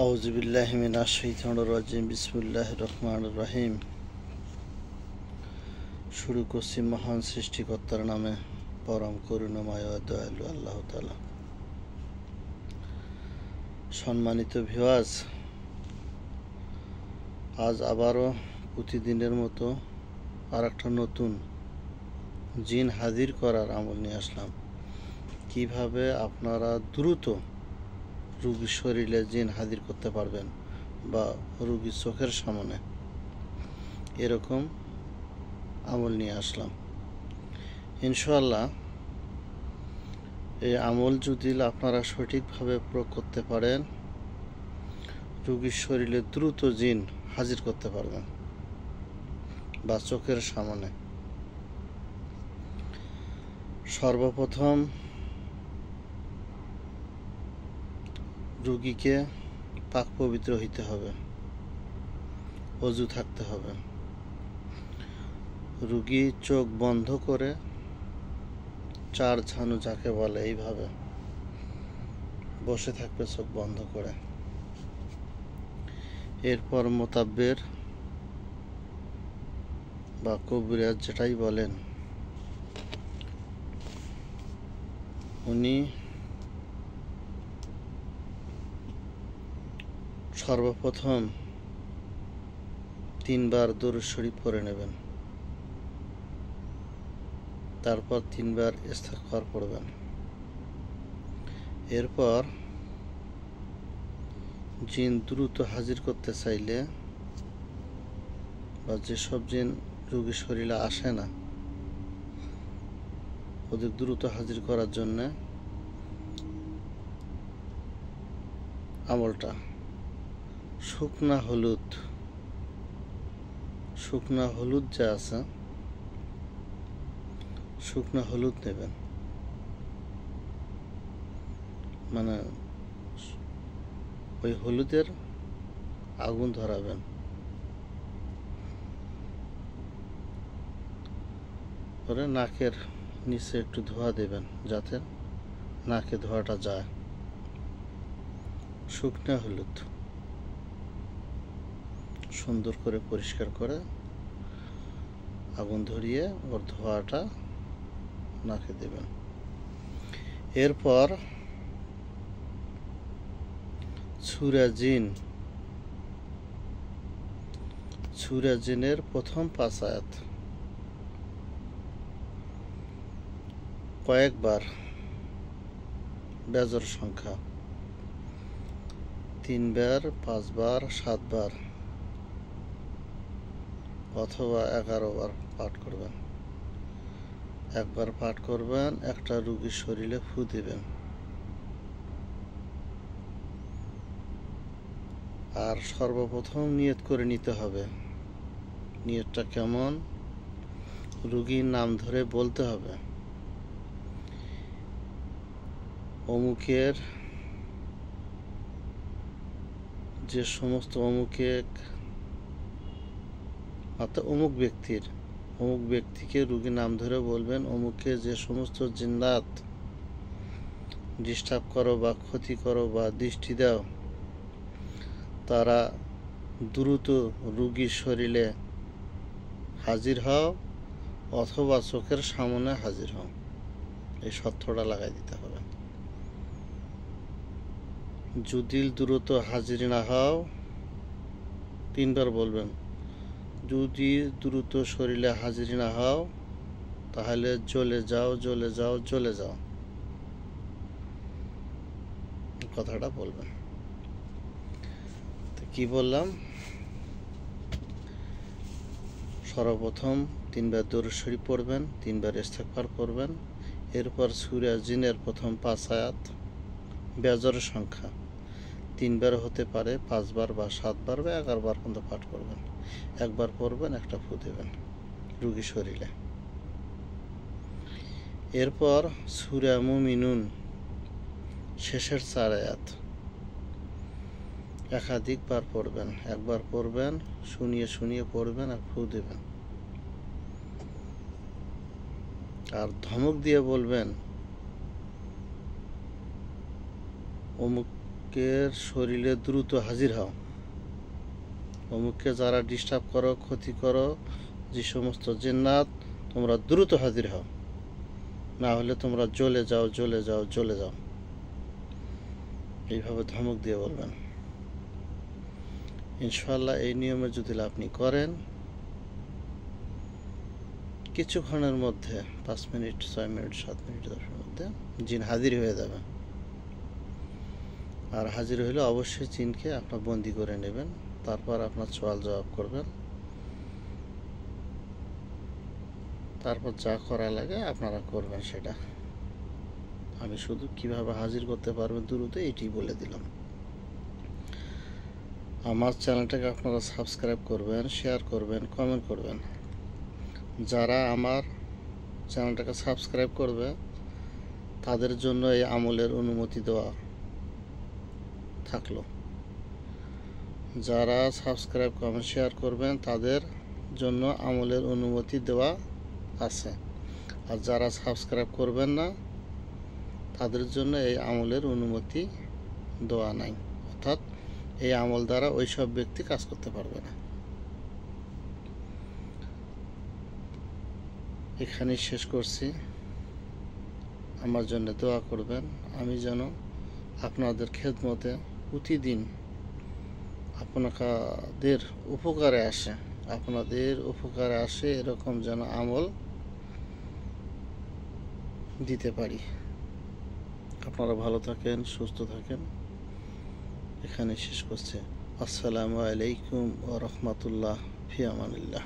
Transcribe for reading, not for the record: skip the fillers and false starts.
আউযুবিল্লাহি মিনাশ শাইতানির রাজিম বিসমিল্লাহির রহমানির রহিম। শুরু করছি মহান সৃষ্টিকর্তার নামে, পরম করুণাময় ও দয়ালু আল্লাহ তাআলা। সম্মানিত ভিউয়ার্স, আজ আবারও প্রতিদিনের মতো আরেকটা নতুন জিন হাজির করার আমল নিয়ে আসলাম। কিভাবে আপনারা দ্রুত রোগীর শরীরে জিন হাজির করতে পারবেন বা রোগীর চোখের সামনে, এরকম আমল নিয়ে আসলাম। ইনশাআল্লাহ এই আমল যদি আপনারা সঠিকভাবে প্রয়োগ করতে পারেন, রোগীর শরীরে দ্রুত জিন হাজির করতে পারবেন বা চোখের সামনে। সর্বপ্রথম রোগীকে পাক পবিত্র হইতে হবে, অজু থাকতে হবে। রোগী চোখ বন্ধ করে চার ঝানু যাকে বলে এইভাবে বসে থাকবে চোখ বন্ধ করে। এরপর মোতাব্বের বা কবিরাজ যেটাই বলেন, উনি সর্বপ্রথম 3 বার দরুদ শরীফ পড়ে নেবেন, তারপর 3 বার ইস্তেগফার পড়বেন। এরপর জিন দ্রুত হাজির করতে চাইলে বা যেসব জিন রোগীর শরীরে আসে না, ওদের দ্রুত হাজির করার জন্য আমলটা শুকনা হলুদ যা আছে, শুকনা হলুদ নেবেন, মানে ওই হলুদের আগুন ধরাবেন। পরে নাকের নিচে একটু ধোঁয়া দেবেন যাতে নাকে ধোঁয়াটা যায়। শুকনা হলুদ সুন্দর করে পরিষ্কার করে আগুন ধরিয়ে ওর ধোঁয়াটা নাকে দেবেন। এরপর সূরা জিনের প্রথম 5 আয়াত কয়েকবার, বেজোড় সংখ্যা 3 বার, 5 বার, 7 বার অথবা 11 বার পাঠ করবেন। একবার পাঠ করবেন, একটা রোগীর শরীরে ফু দিবেন। আর সর্বপ্রথম নিয়ত করে নিতে হবে। নিয়তটা কেমন? রোগীর নাম ধরে বলতে হবে, অমুকের যে সমস্ত অমুক ব্যক্তিকে রোগীর নাম ধরে বলবেন, অমুকে যে সমস্ত জিন্নাত ডিস্টার্ব করো বা ক্ষতি করো বা দৃষ্টি দাও, তারা দ্রুত রোগীর শরীরে হাজির হও অথবা চোখের সামনে হাজির হও। এই সত্যটা লাগাই দিতে হবে। যদি দ্রুত হাজির না হও, 3 বার বলবেন। যদি দ্রুত শরীরে হাজির না হও, তাহলে জ্বলে যাও কথাটা বলবেন। তো কি বললাম? সর্বপ্রথম 3 বার দরুদ শরীফ পড়বেন, 3 বার ইস্তেগফার করবেন। এরপর সূরা জিনের প্রথম 5 আয়াত বেজোড় সংখ্যা 3 বার হতে পারে, 5 বার বা 7 বার বা 11 বার পর্যন্ত পাঠ করবেন। একবার পড়বেন, একটা ফু দেবেন রোগীর শরীরে। এরপর সূরা মুমিনুন শেষের 4 আয়াত একাধিকবার পড়বেন। একবার পড়বেন, শুনিয়ে পড়বেন আর ফু দেবেন। আর ধমক দিয়ে বলবেন, অমুক অমুকের শরীরে দ্রুত হাজির হও, অমুককে যারা ডিস্টার্ব করো, ক্ষতি করো, যে সমস্ত জিন্নাত, তোমরা দ্রুত হাজির হও, না হলে তোমরা জ্বলে যাও, জ্বলে যাও, জ্বলে যাও। এইভাবে ধমক দিয়ে বলবেন। ইনশাআল্লাহ এই নিয়মে যদি আপনি করেন, কিছুক্ষণের মধ্যে 5 মিনিট, 6 মিনিট, 7 মিনিট, 10 মিনিটের মধ্যে জিন হাজির হয়ে যাবে। আর হাজির হলে অবশ্যই জিনকে আপনার বন্দি করে নেবেন, তারপর আপনার সওয়াল জবাব করবেন, তারপর যা করা লাগে আপনারা করবেন সেটা। আমি শুধু কিভাবে হাজির করতে পারবেন দ্রুত এটি বলে দিলাম। আমার চ্যানেলটাকে আপনারা সাবস্ক্রাইব করবেন, শেয়ার করবেন, কমেন্ট করবেন। যারা আমার চ্যানেলটাকে সাবস্ক্রাইব করবে তাদের জন্য এই আমলের অনুমতি দেওয়া থাকলো। যারা সাবস্ক্রাইব, কমেন্ট, শেয়ার করবেন তাদের জন্য আমলের অনুমতি দেওয়া আছে। আর যারা সাবস্ক্রাইব করবেন না তাদের জন্য এই আমলের অনুমতি দেওয়া নাই, অর্থাৎ এই আমল দ্বারা ওই সব ব্যক্তি কাজ করতে পারবে না। এখানেই শেষ করছি। আমার জন্য দোয়া করবেন, আমি যেন আপনাদের খেদমতে প্রতিদিন আপনাদের উপকারে আসে এরকম যেন আমল দিতে পারি। আপনারা ভালো থাকেন, সুস্থ থাকেন। এখানে শেষ করছি। আসসালামু আলাইকুম ওয়া রাহমাতুল্লাহ, ফি আমানিল্লাহ।